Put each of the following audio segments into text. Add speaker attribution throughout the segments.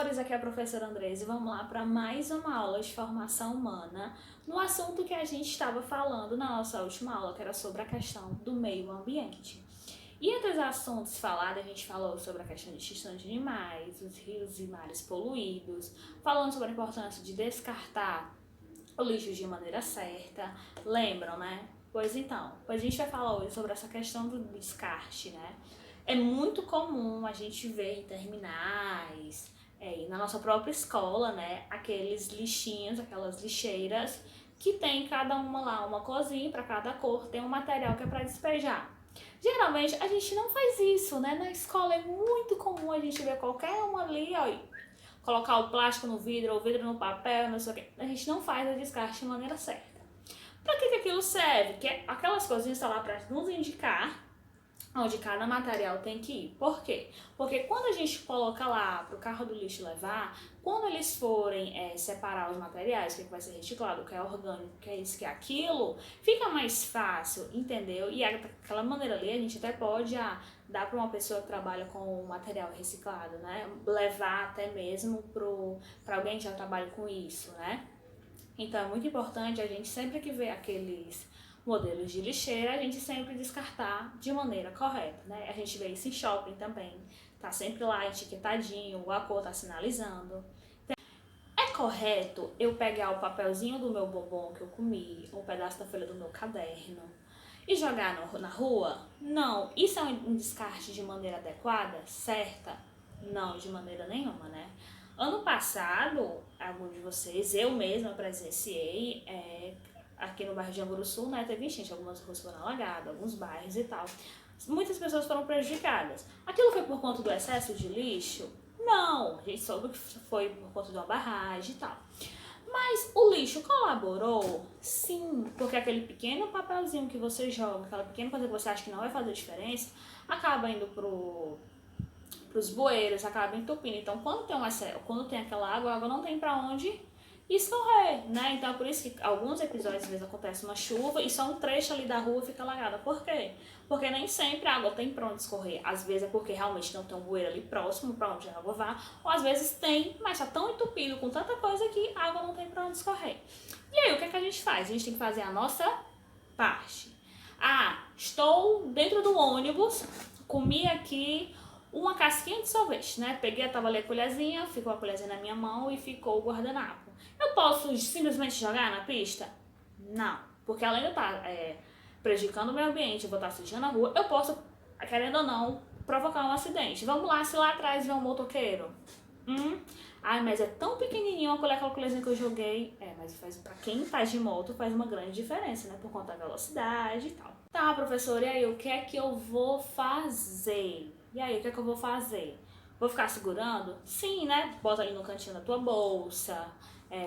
Speaker 1: professores, aqui é a professora Andresa e vamos lá para mais uma aula de formação humana no assunto que a gente estava falando na nossa última aula, que era sobre a questão do meio ambiente. E entre os assuntos falados, a gente falou sobre a questão de extinção de animais, os rios e mares poluídos, falando sobre a importância de descartar o lixo de maneira certa. Lembram, né? Pois então, a gente vai falar hoje sobre essa questão do descarte, né? É muito comum a gente ver em terminais, e na nossa própria escola, né? Aqueles lixinhos, aquelas lixeiras que tem cada uma lá, uma corzinha para cada cor, tem um material que é para despejar. Geralmente a gente não faz isso, né? Na escola é muito comum a gente ver qualquer um ali, ó, e colocar o plástico no vidro, ou o vidro no papel, não sei o que. A gente não faz o descarte de maneira certa. Para que aquilo serve? Que aquelas coisinhas estão lá para nos indicar onde cada material tem que ir. Por quê? Porque quando a gente coloca lá para o carro do lixo levar, quando eles forem separar os materiais, o que vai ser reciclado, o que é orgânico, o que é isso, o que é aquilo, fica mais fácil, entendeu? E aquela maneira ali a gente até pode dar para uma pessoa que trabalha com material reciclado, né? Levar até mesmo para alguém que já trabalha com isso, né? Então é muito importante a gente sempre que vê aqueles modelos de lixeira, a gente sempre descartar de maneira correta, né? A gente vê isso em shopping também, tá sempre lá etiquetadinho, a cor tá sinalizando. É correto eu pegar o papelzinho do meu bombom que eu comi, um pedaço da folha do meu caderno e jogar na rua? Não. Isso é um descarte de maneira adequada, certa? Não, de maneira nenhuma, né? Ano passado, alguns de vocês, eu mesma presenciei aqui no bairro de Anguruçu, Sul, né, teve enchente, algumas ruas foram alagadas, alguns bairros e tal. Muitas pessoas foram prejudicadas. Aquilo foi por conta do excesso de lixo? Não, a gente soube que foi por conta de uma barragem e tal. Mas o lixo colaborou? Sim, porque aquele pequeno papelzinho que você joga, aquela pequena coisa que você acha que não vai fazer diferença, acaba indo pros bueiros, acaba entupindo. Então, quando tem aquela água, a água não tem pra onde escorrer, né? Então, é por isso que alguns episódios, às vezes, acontece uma chuva e só um trecho ali da rua fica alagada. Por quê? Porque nem sempre a água tem pra onde escorrer. Às vezes é porque realmente não tem um bueiro ali próximo pra onde a água vá. Ou às vezes tem, mas tá tão entupido com tanta coisa que a água não tem pra onde escorrer. E aí, o que é que a gente faz? A gente tem que fazer a nossa parte. Estou dentro do ônibus, comi aqui uma casquinha de sorvete, né? Peguei, tava ali a colherzinha, ficou a colherzinha na minha mão e ficou o guardanapo. Eu posso simplesmente jogar na pista? Não, porque além de eu estar prejudicando o meio ambiente, eu vou estar sujando a rua, eu posso, querendo ou não, provocar um acidente. Vamos lá, se lá atrás vem um motoqueiro. Ai, mas é tão pequenininho aquela colherzinha que eu joguei. Mas pra quem tá de moto faz uma grande diferença, né? Por conta da velocidade e tal. Tá, professora, e aí, o que é que eu vou fazer? E aí, o que é que eu vou fazer? Vou ficar segurando? Sim, né? Bota ali no cantinho da tua bolsa,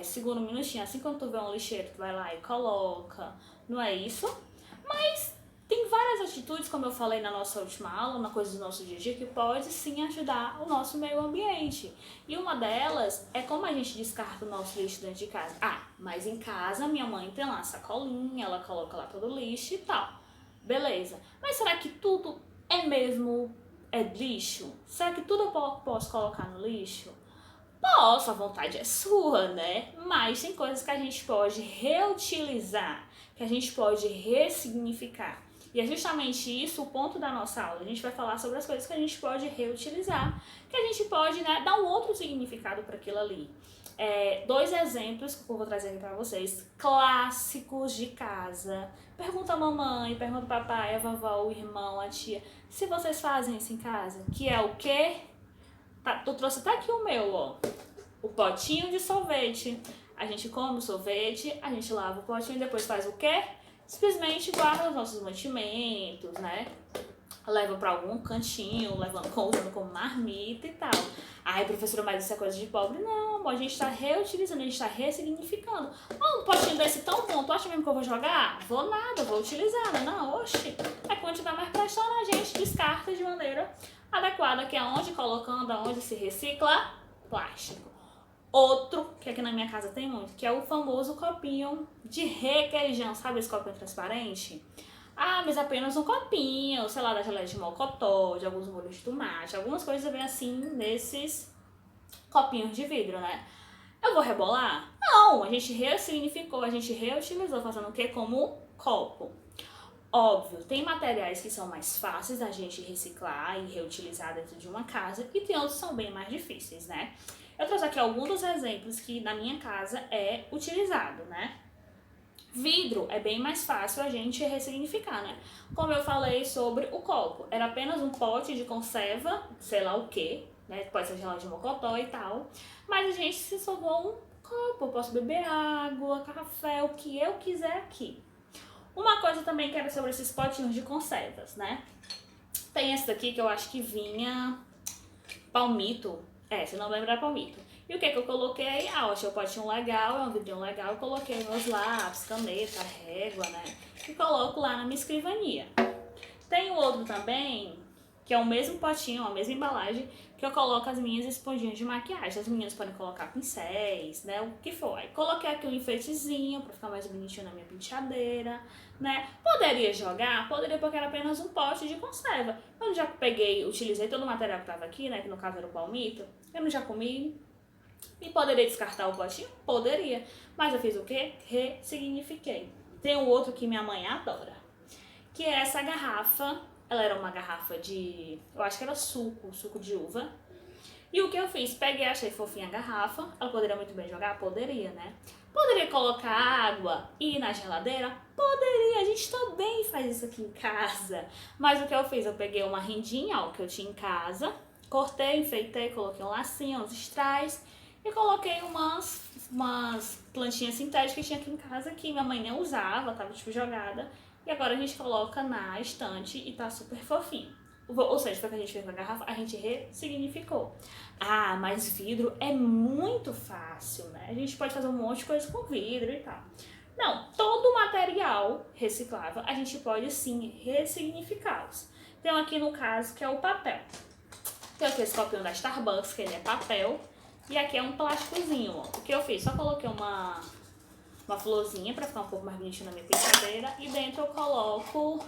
Speaker 1: segura um minutinho, assim quando tu vê um lixeiro, tu vai lá e coloca. Não é isso? Mas tem várias atitudes, como eu falei na nossa última aula, uma coisa do nosso dia a dia, que pode sim ajudar o nosso meio ambiente. E uma delas é como a gente descarta o nosso lixo dentro de casa. Mas em casa minha mãe tem lá a sacolinha, ela coloca lá todo o lixo e tal. Beleza. Mas será que tudo mesmo lixo? Será que tudo eu posso colocar no lixo? Posso, a vontade é sua, né? Mas tem coisas que a gente pode reutilizar, que a gente pode ressignificar. E é justamente isso o ponto da nossa aula. A gente vai falar sobre as coisas que a gente pode reutilizar, que a gente pode, né, dar um outro significado para aquilo ali. Dois exemplos que eu vou trazer aqui para vocês, clássicos de casa. Pergunta a mamãe, pergunta o papai, a vovó, o irmão, a tia, se vocês fazem isso em casa, que é o quê? Tu trouxe até aqui o meu, ó. O potinho de sorvete. A gente come o sorvete, a gente lava o potinho e depois faz o quê? Simplesmente guarda os nossos mantimentos, né? Leva pra algum cantinho, usando como marmita e tal. Ai, professora, mas isso é coisa de pobre? Não, amor, a gente tá reutilizando, a gente tá ressignificando. Um potinho desse tão bom, tu acha mesmo que eu vou jogar? Vou nada, vou utilizar, né? Não, oxi. Quando tiver mais prestando, a gente descarta de maneira adequada, que é onde colocando, aonde se recicla plástico. Outro, que aqui na minha casa tem muito, que é o famoso copinho de requeijão. Sabe esse copinho transparente? Mas apenas um copinho, sei lá, da geleia de mocotó, de alguns molhos de tomate, algumas coisas bem assim, nesses copinhos de vidro, né? Eu vou rebolar? Não, a gente ressignificou, a gente reutilizou, fazendo o quê? Como copo. Óbvio, tem materiais que são mais fáceis da gente reciclar e reutilizar dentro de uma casa e tem outros que são bem mais difíceis, né? Eu trouxe aqui alguns dos exemplos que na minha casa é utilizado, né? Vidro é bem mais fácil a gente ressignificar, né? Como eu falei sobre o copo, era apenas um pote de conserva, sei lá o que, né? Pode ser gelado de mocotó e tal, mas a gente se sobrou um copo, eu posso beber água, café, o que eu quiser aqui. Uma coisa também que era sobre esses potinhos de conservas, né? Tem esse daqui que eu acho que vinha palmito, se não lembro era palmito. E o que eu coloquei? Eu achei o potinho legal, é um vidrinho legal, eu coloquei meus lápis, caneta, régua, né? E coloco lá na minha escrivania. Tem o outro também, que é o mesmo potinho, a mesma embalagem, que eu coloco as minhas esponjinhas de maquiagem. As meninas podem colocar pincéis, né? O que for. Aí coloquei aqui um enfeitezinho pra ficar mais bonitinho na minha penteadeira, né? Poderia jogar? Poderia, porque era apenas um pote de conserva. Eu já peguei, utilizei todo o material que tava aqui, né? Que no caso era o palmito. Eu não já comi. E poderia descartar o potinho? Poderia. Mas eu fiz o quê? Ressignifiquei. Tem um outro que minha mãe adora, que é essa garrafa. Ela era uma garrafa de, eu acho que era suco de uva. E o que eu fiz? Peguei, achei fofinha a garrafa. Ela poderia muito bem jogar? Poderia, né? Poderia colocar água e ir na geladeira? Poderia, a gente também faz isso aqui em casa. Mas o que eu fiz? Eu peguei uma rendinha, ó, que eu tinha em casa, cortei, enfeitei, coloquei um lacinho, uns strass e coloquei umas plantinhas sintéticas que tinha aqui em casa que minha mãe nem usava, tava tipo jogada. E agora a gente coloca na estante e tá super fofinho. Ou seja, foi o que a gente fez na garrafa, a gente ressignificou. Ah, mas vidro é muito fácil, né? A gente pode fazer um monte de coisa com vidro e tal. Não, todo material reciclável a gente pode sim ressignificá-los. Tem aqui no caso que é o papel. Tem aqui esse copinho da Starbucks, que ele é papel. E aqui é um plásticozinho, ó. O que eu fiz? Só coloquei uma florzinha pra ficar um pouco mais bonitinho na minha penteadeira. E dentro eu coloco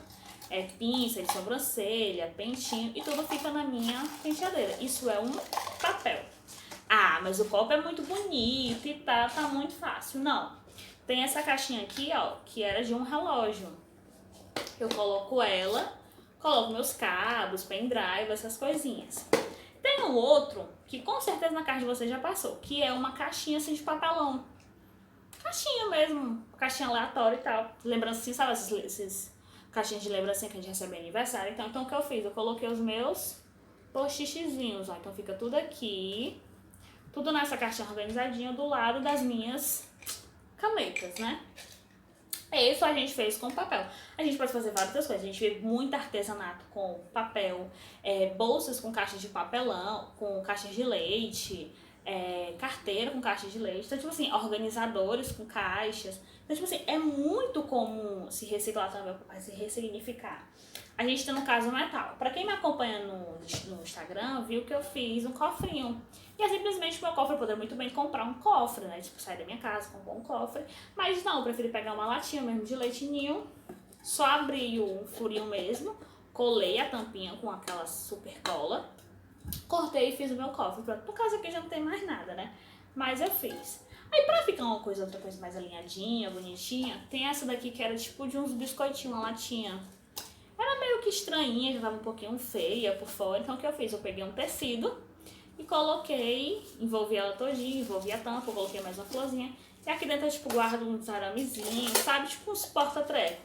Speaker 1: pinça de sobrancelha, pentinho e tudo fica na minha penteadeira. Isso é um papel. Ah, mas o copo é muito bonito e tá muito fácil. Não. Tem essa caixinha aqui, ó, que era de um relógio. Eu coloco ela, coloco meus cabos, pendrive, essas coisinhas. Tem um outro, que com certeza na casa de vocês já passou, que é uma caixinha assim de papelão. Caixinha mesmo, caixinha aleatória e tal. Lembrancinha, sabe esses caixinhas de lembrancinha que a gente recebe em aniversário? Então o que eu fiz? Eu coloquei os meus post-itzinhos, ó. Então fica tudo aqui, tudo nessa caixinha organizadinha do lado das minhas canetas, né? Isso a gente fez com papel. A gente pode fazer várias outras coisas. A gente vê muito artesanato com papel, bolsas com caixas de papelão, com caixas de leite, carteira com caixas de leite. Então, tipo assim, organizadores com caixas. Então, tipo assim, é muito comum se reciclar também, se ressignificar. A gente tem no caso metal. Pra quem me acompanha no Instagram, viu que eu fiz um cofrinho. E é simplesmente meu cofre, eu poderia muito bem comprar um cofre, né? Tipo, sair da minha casa, comprar um cofre. Mas não, eu preferi pegar uma latinha mesmo de leite ninho, só abri um furinho mesmo, colei a tampinha com aquela super cola, cortei e fiz o meu cofre. Pronto, no caso aqui já não tem mais nada, né? Mas eu fiz. Aí pra ficar outra coisa mais alinhadinha, bonitinha, tem essa daqui que era tipo de uns biscoitinhos, uma latinha. Era meio que estranhinha, já tava um pouquinho feia por fora. Então o que eu fiz? Eu peguei um tecido e coloquei, envolvi ela todinha, envolvi a tampa, coloquei mais uma florzinha. E aqui dentro eu tipo guardo uns aramezinhos, sabe? Tipo uns porta-treco.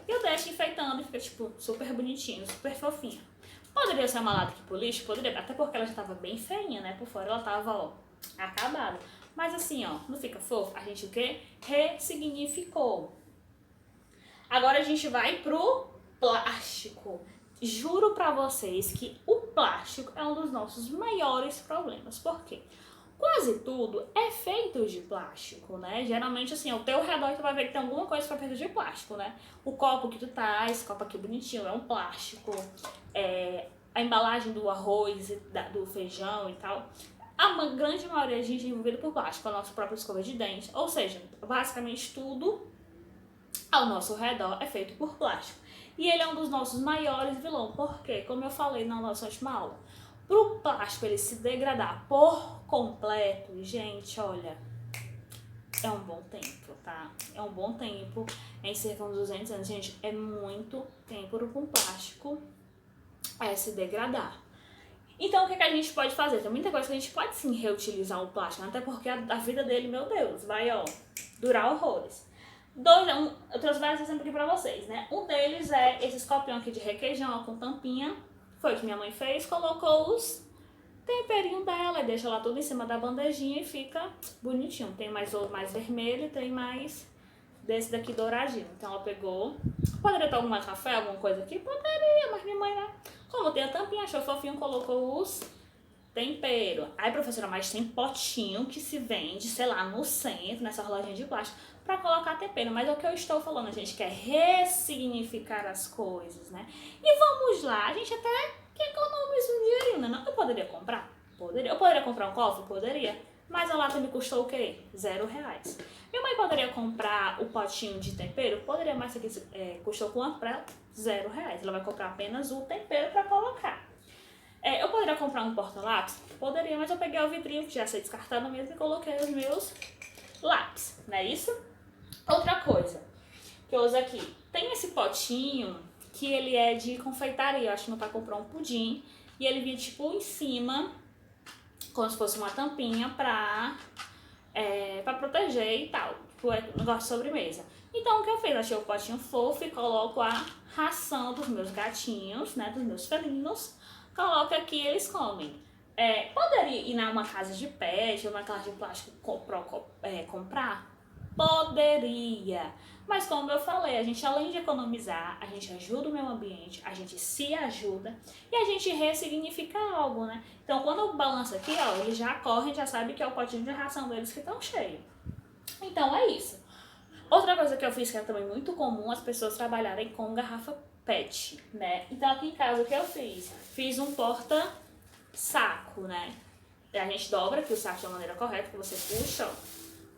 Speaker 1: E eu deixo enfeitando e fica tipo super bonitinho, super fofinho. Poderia ser uma lata aqui pro lixo? Poderia, até porque ela já tava bem feinha, né? Por fora ela tava, ó, acabada. Mas assim, ó, não fica fofo? A gente o quê? Ressignificou. Agora a gente vai pro plástico. Juro pra vocês que o plástico é um dos nossos maiores problemas. Por quê? Quase tudo é feito de plástico, né? Geralmente, assim, ao teu redor tu vai ver que tem alguma coisa que foi feita de plástico, né? O copo que tu tá, esse copo aqui bonitinho, é um plástico. A embalagem do arroz, do feijão e tal. A grande maioria da gente é envolvida por plástico, a nossa própria escova de dente. Ou seja, basicamente tudo ao nosso redor é feito por plástico. E ele é um dos nossos maiores vilões. Por quê? Como eu falei na nossa última aula, para o plástico ele se degradar por completo, gente, olha, é um bom tempo, tá? É um bom tempo, em cerca de uns 200 anos, gente, é muito tempo para um plástico se degradar. Então, o que a gente pode fazer? Tem muita coisa que a gente pode sim reutilizar o plástico, até porque a vida dele, meu Deus, vai, ó, durar horrores. Eu trouxe vários exemplos aqui pra vocês, né? Um deles é esses copinhos aqui de requeijão, ó, com tampinha. Foi o que minha mãe fez, colocou os temperinho dela e deixa lá tudo em cima da bandejinha e fica bonitinho. Tem mais outro mais vermelho, tem mais desse daqui douradinho. Então ela pegou. Poderia tomar café, alguma coisa aqui? Poderia, mas minha mãe, né? Como tem a tampinha, achou fofinho, colocou os tempero. Aí, professora, mas tem potinho que se vende, sei lá, no centro, nessa lojinha de plástico, pra colocar tempero. Mas é o que eu estou falando, a gente quer ressignificar as coisas, né? E vamos lá, a gente até que economiza um dinheirinho, né? Não, eu poderia comprar? Poderia. Eu poderia comprar um cofre? Poderia. Mas a lata me custou o quê? R$0. Minha mãe poderia comprar o potinho de tempero? Poderia, mas isso aqui custou quanto pra ela? R$0. Ela vai comprar apenas o tempero pra colocar. Eu poderia comprar um porta-lápis? Poderia, mas eu peguei o vidrinho, que já sei descartado mesmo, e coloquei os meus lápis, não é isso? Outra coisa que eu uso aqui, tem esse potinho que ele é de confeitaria. Eu acho que meu pai comprou um pudim e ele vinha tipo em cima, como se fosse uma tampinha pra proteger e tal, tipo, negócio de sobremesa. Então o que eu fiz? Achei o potinho fofo e coloco a ração dos meus gatinhos, né, dos meus felinos. Coloca aqui e eles comem. Poderia ir numa casa de pet ou numa casa de plástico comprar? Poderia. Mas como eu falei, a gente além de economizar, a gente ajuda o meio ambiente, a gente se ajuda e a gente ressignifica algo, né? Então quando eu balanço aqui, ó, eles já correm, já sabem que é o potinho de ração deles que estão cheio. Então é isso. Outra coisa que eu fiz que é também muito comum, as pessoas trabalharem com garrafa PET, né? Então aqui em casa o que eu fiz? Fiz um porta-saco, né? A gente dobra aqui o saco da maneira correta, que você puxa, ó.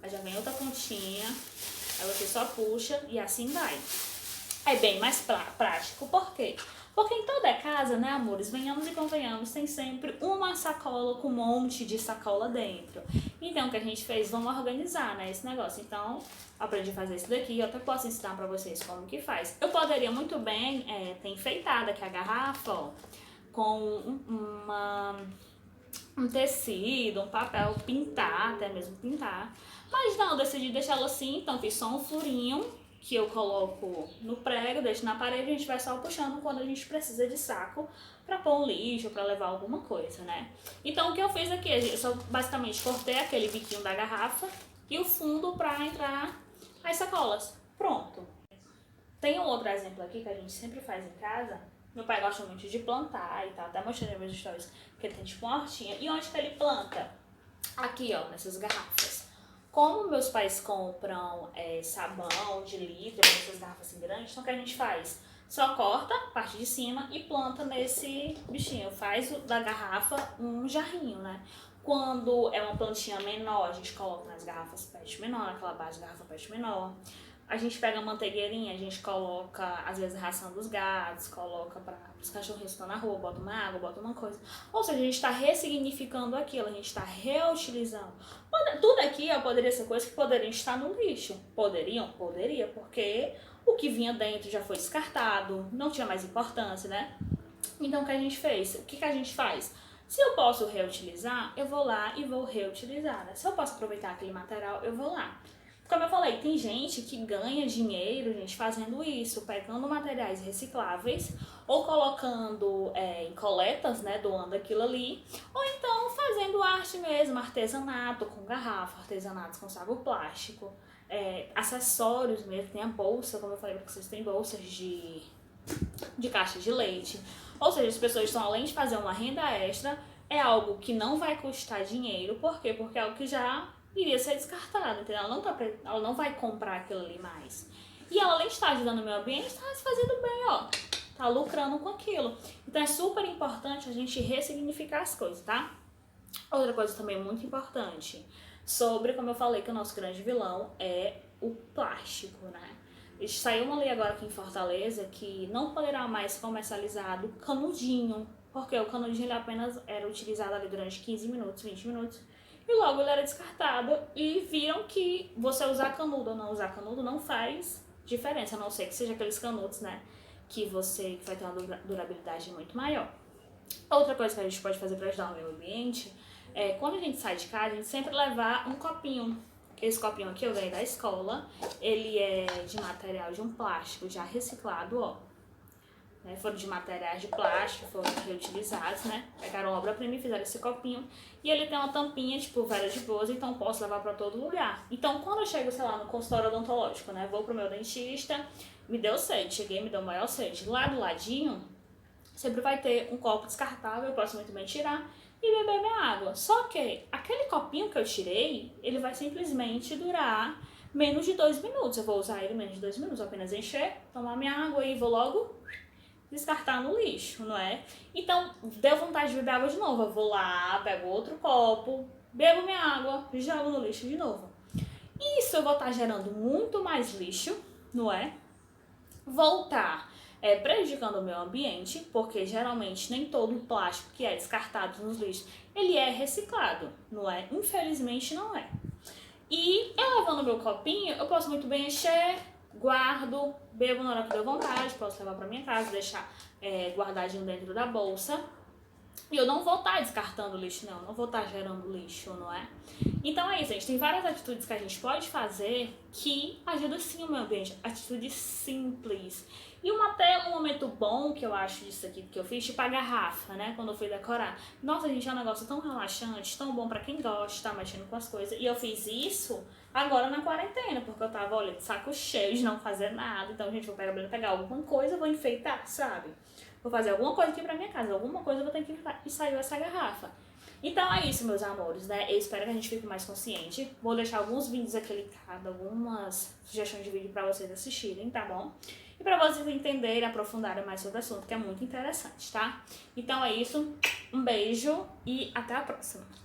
Speaker 1: Aí já vem outra pontinha, aí você só puxa e assim vai. É bem mais prático, por quê? Porque em toda casa, né, amores, venhamos e convenhamos, tem sempre uma sacola com um monte de sacola dentro. Então, o que a gente fez? Vamos organizar, né, esse negócio. Então, aprendi a fazer isso daqui, eu até posso ensinar pra vocês como que faz. Eu poderia muito bem ter enfeitado aqui a garrafa, ó, com um tecido, um papel, pintar, até mesmo pintar. Mas não, eu decidi deixar ela assim, então fiz só um furinho que eu coloco no prego, deixo na parede e a gente vai só puxando quando a gente precisa de saco pra pôr um lixo, pra levar alguma coisa, né? Então o que eu fiz aqui, eu só basicamente cortei aquele biquinho da garrafa e o fundo pra entrar as sacolas. Pronto. Tem um outro exemplo aqui que a gente sempre faz em casa. Meu pai gosta muito de plantar e tal, até mostrei nos meus stories que ele tem tipo uma hortinha. E onde que ele planta? Aqui, ó, nessas garrafas. Como meus pais compram sabão de litro, nessas garrafas assim grandes, então o que a gente faz? Só corta a parte de cima e planta nesse bichinho. Faz da garrafa um jarrinho, né? Quando é uma plantinha menor, a gente coloca nas garrafas PET menor, naquela base de garrafa PET menor. A gente pega a manteigueirinha, a gente coloca, às vezes, a ração dos gatos, coloca para os cachorrinhos que estão na rua, bota uma água, bota uma coisa. Ou seja, a gente está ressignificando aquilo, a gente está reutilizando. Tudo aqui poderia ser coisa que poderiam estar no lixo. Poderiam? Poderia, porque o que vinha dentro já foi descartado, não tinha mais importância, né? Então, o que a gente fez? O que a gente faz? Se eu posso reutilizar, eu vou lá e vou reutilizar, né? Se eu posso aproveitar aquele material, eu vou lá. Como eu falei, tem gente que ganha dinheiro, gente, fazendo isso, pegando materiais recicláveis ou colocando em coletas, né, doando aquilo ali, ou então fazendo arte mesmo, artesanato com garrafa, artesanatos com saco plástico, acessórios mesmo, tem a bolsa, como eu falei pra vocês, tem bolsas de caixa de leite. Ou seja, as pessoas estão, além de fazer uma renda extra, é algo que não vai custar dinheiro, por quê? Porque é algo que já iria ser descartado, entendeu? Ela não vai comprar aquilo ali mais. E ela, além de estar ajudando o meio ambiente, está se fazendo bem, ó. Tá lucrando com aquilo. Então é super importante a gente ressignificar as coisas, tá? Outra coisa também muito importante, sobre, como eu falei, que o nosso grande vilão é o plástico, né? Saiu uma lei agora aqui em Fortaleza que não poderá mais ser comercializado canudinho, porque o canudinho ele apenas era utilizado ali durante 15 minutos, 20 minutos, e logo ele era descartado e viram que você usar canudo ou não usar canudo não faz diferença, a não ser que seja aqueles canudos, né, que vai ter uma durabilidade muito maior. Outra coisa que a gente pode fazer para ajudar o meio ambiente é, quando a gente sai de casa, a gente sempre levar um copinho. Esse copinho aqui eu ganhei da escola, ele é de material de um plástico já reciclado, ó. Né, foram de materiais de plástico, foram reutilizados, né? Pegaram obra-prima e fizeram esse copinho. E ele tem uma tampinha, tipo, velha de boas, então posso levar pra todo lugar. Então, quando eu chego, sei lá, no consultório odontológico, né? Vou pro meu dentista, me deu sede, cheguei, me deu maior sede. Lá do ladinho, sempre vai ter um copo descartável, eu posso muito bem tirar e beber minha água. Só que aquele copinho que eu tirei, ele vai simplesmente durar menos de 2 minutos. Eu vou usar ele menos de 2 minutos, apenas encher, tomar minha água e vou logo descartar no lixo, não é? Então, deu vontade de beber água de novo. Eu vou lá, pego outro copo, bebo minha água e jogo no lixo de novo. Isso eu vou estar gerando muito mais lixo, não é? Voltar prejudicando o meio ambiente, porque geralmente nem todo o plástico que é descartado nos lixos, ele é reciclado, não é? Infelizmente não é. E eu levando meu copinho, eu posso muito bem encher, guardo, bebo na hora que deu vontade, posso levar pra minha casa, deixar guardadinho dentro da bolsa. E eu não vou estar descartando lixo, não vou estar gerando lixo, não é? Então é isso, gente. Tem várias atitudes que a gente pode fazer que ajudam sim o meio ambiente. Atitudes simples. E até um momento bom que eu acho disso aqui que eu fiz, tipo a garrafa, né? Quando eu fui decorar. Nossa, gente, é um negócio tão relaxante, tão bom pra quem gosta, tá mexendo com as coisas. E eu fiz isso agora na quarentena, porque eu tava, olha, de saco cheio de não fazer nada. Então, gente, vou pegar alguma coisa, vou enfeitar, sabe? Vou fazer alguma coisa aqui pra minha casa, alguma coisa eu vou ter que enfeitar. E saiu essa garrafa. Então é isso, meus amores, né? Eu espero que a gente fique mais consciente. Vou deixar alguns vídeos aqui linkados, algumas sugestões de vídeo pra vocês assistirem, tá bom? E pra vocês entenderem, aprofundarem mais sobre o assunto, que é muito interessante, tá? Então é isso, um beijo e até a próxima!